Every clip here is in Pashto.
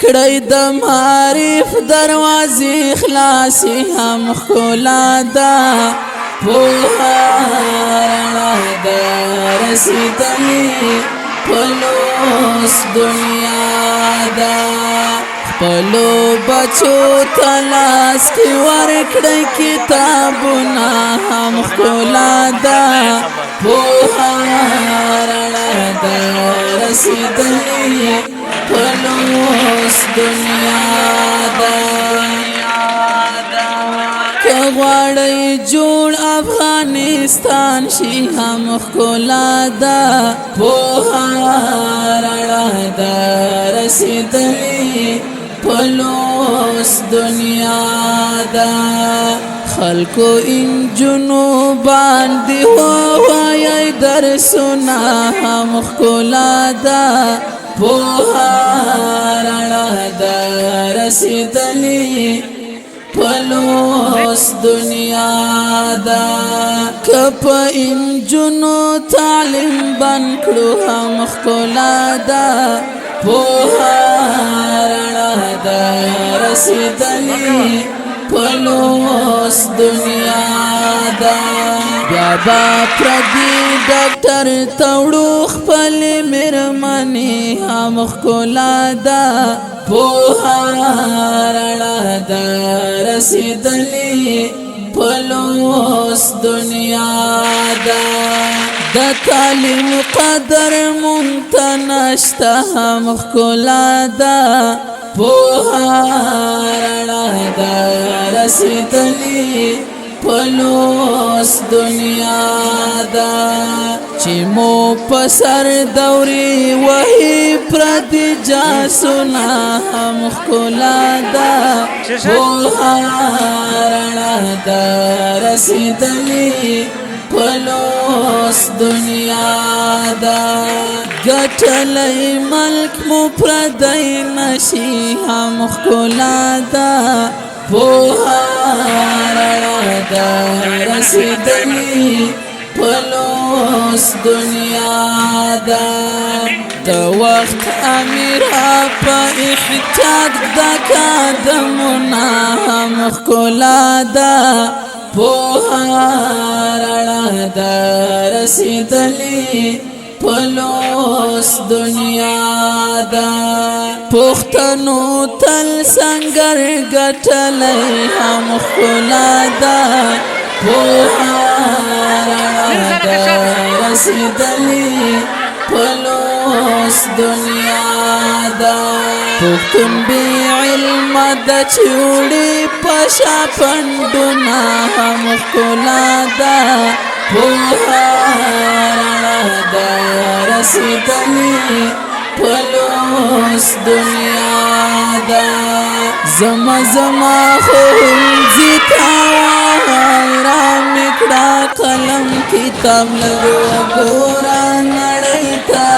کړی د معرف دروازې خلاصې هم ښکلا ده پوهه رڼا ده رسېدلې په لوس دنیا ده خپلو بچو ته لاس کې ورکړئ کتابونه هم ښکلا ده پوهه رڼا ده رسېدلې په لوس دنیا ده که غواړئ جوړ افغانستان شي هم ښکلا ده پوهه رڼا ده رسېدلې په لوس دنیا ده خلکو انجونو باندې ووایئ درسونه هم ښکلا ده پوهه رڼا ده رسېدلې په لوس دنیا ده که په انجونو تعلیم بند کړو هم ښکلا ده پوهه رڼا ده رسېدلې په لوس دنیا ده بیا به پردي ډاکټر ته وړو خپلې مېرمنې هم ښکلا ده پوهه رڼا ده رسېدلې په لوس دنیا ده د تعلیم قدر مونږ ته نشته هم ښکلا ده پوهه رڼا ده رسېدلې په لوس دنیا ده چې مو په سر دورې وهي پردي جاسونه هم ښکلا ده پوهه رڼا ده رسېدلې په لوس دنیا ده ګټلی ملک مو پردی نشي هم ښکلا ده پوهه رڼا ده رسېدلې په لوس دنیا ده د وخت امیره په احتیاط د قدمونه هم ښکلا ده پوهه رڼا ده رسېدلې په لوس دنیا ده پښتنو تل سنګر ګټلی هم ښکلا ده پوهه رڼا ده رسېدلې په لوس دنیا ده پښتون بې علمه ده چې وړي په شا پنډونه هم ښکلا ده پوهه رڼا ده رسېدلې په لوس دنیا ده زما ښوونځي ته وایي رامې کړه قلم کتاب لږ وګوره نړۍ ته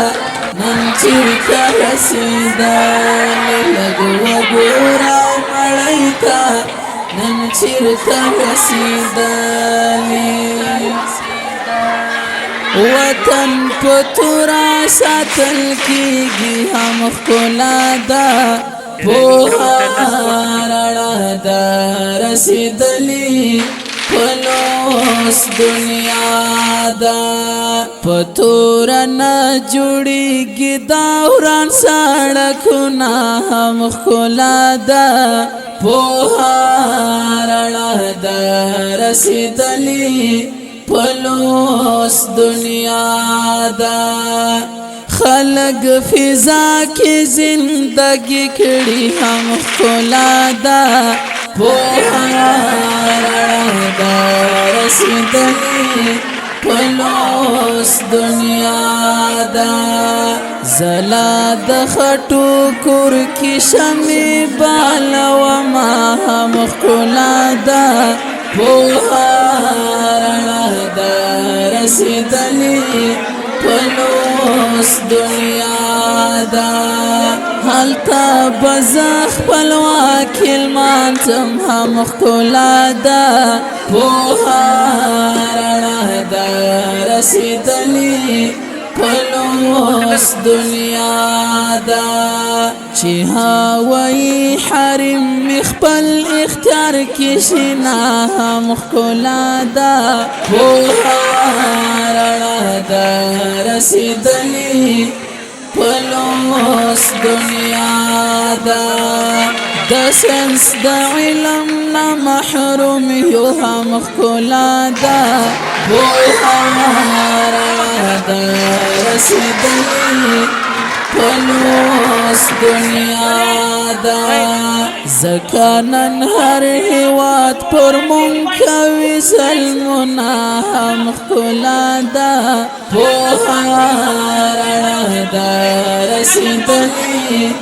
نن چېرته رسېدلې لږ وګوره نړۍ ته نن چېرته رسېدلې وطن په توره ساتل کېږي هم ښکلا ده پوهه رڼا ده رسېدلې په لوس دنیا ده په توره نه جوړېږي دا وران سړکونه هم ښکلا ده پوهه رڼا ده رسېدلې په لوس دنیا ده خلق فضا کې زندگی کړي هم ښکلا ده پوهه رڼا ده رسېدلې په لوس دنیا ده زلا د خټو کور کې شمې بالومه هم ښکلا ده پوهه رڼا ده رسېدلې په لوس دنیا ده هلته به زه خپلواک لمانځم هم ښکلا ده پوهه رڼا ده رسېدلې پلوس دنیا دا چی هاوی حرم مخبل اختیار کشنا هم خلا دا پوها رڑا دا رسیدلی پلوس دنیا دا د سنس د علم نا محروم یو هم خلا دا پوها دا رسیدلی پلوس دنیا دا زکانن هر هوات پر منکوی ظلمنا هم خلا دا پوها دا رسیدلی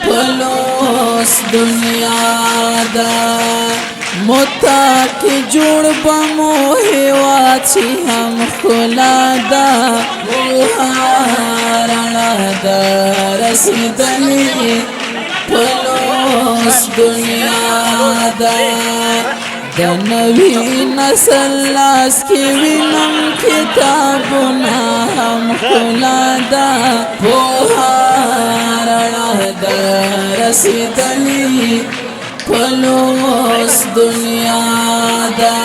پلوس دنیا دا متاکی جوڑ بمو ہیوات چی ہم خلا دا پوہارا دا رسیدلی پلوس دنیا دا دا نوی نسل لاس کی وینم کتابنا ہم خلا دا پوہارا دا رسیدلی پلوس دنیا دا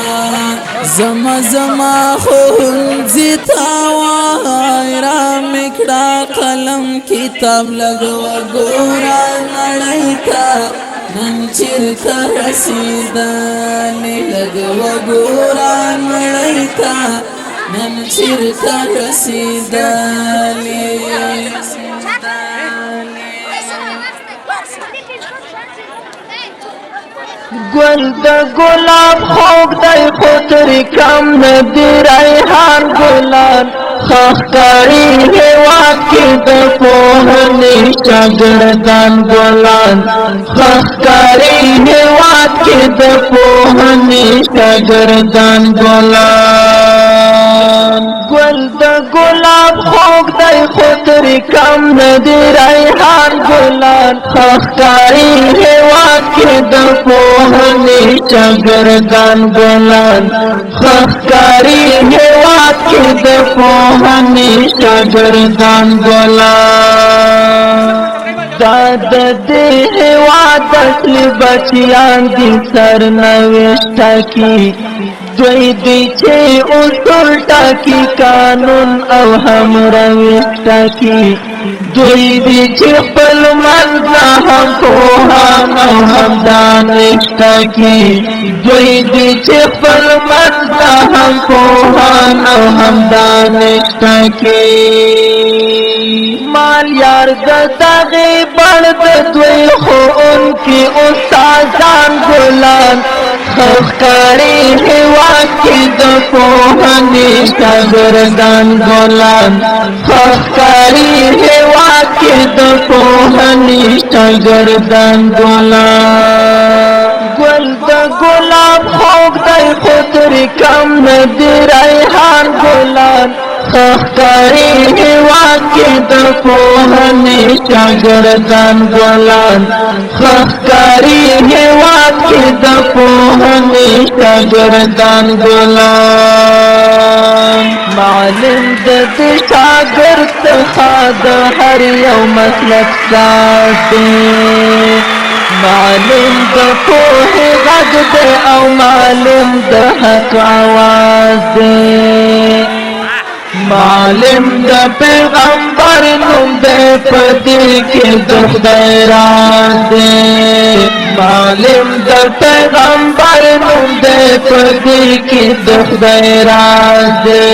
زما زما خون زیتاوای را مکڑا قلم کتاب لگو گورا نڑیتا نن چرتا رسیدانی لگو گورا نڑیتا نن چرتا رسیدانی گل د گلاب خوگ دای خطری کم ندی ریحان گلان خاکاری هوات کی د پوهنی شاگردان گلان خاکاری هوات کی د پوهنی شاگردان گلان گل د گلاب خوگ دای خطری کم ندی ریحان گلان خاکاری هوات کی د پوهنی شاگردان گلان خاکاری هوات کی د پوهنی شاگردان گلان داد دې هوات اصلي بچیان دي سرنوشت کی دوی دی چې اصول ټاکی قانون او هم روش ټاکی دوی دی چې خپل منځ هم پوهان او هم دانش ټاکی دوی دی چې خپل منځ هم پوهان او هم دانش ټاکی مال یار د دغه بڼ د دوی خو ان کی استادان ګلان خاکاری هوات کی د پوهنی شاگردان گلان خاکاری هوات کی د پوهنی شاگردان گلان گل د گلاب خوگ دای خطری کم ندی ریحان گلان خاکاری هوات کی د پوهنی شاگردان گلان خاکاری هوات کی د پوهنی شاگردان گلان معلم د شاگرد څخه د هر یو مسلک ساتي معلم د پوهې غږ دی او معلم د حق آواز دی معلم د پیغمبر نوم دی په دې کې د خدای راز دی معلم د پیغمبر نوم دی په دې کې د خدای راز دی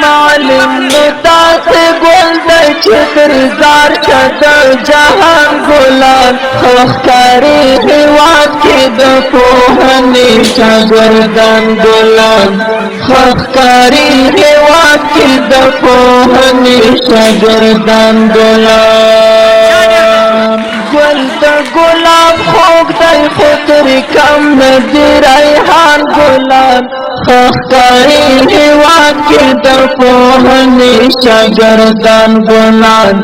معلم نو داسې ګل دی چې درزار شد جهان ګلان خاکاری هوات کې د پوهنې شاگردان ګلان خاکاری هوات کې د پوهنې شاگردان ګلان گل د گلاب خوگ دای خطری کم ندی ریحان گلان خاکاری هوات کی د پوهنی شاگردان گلان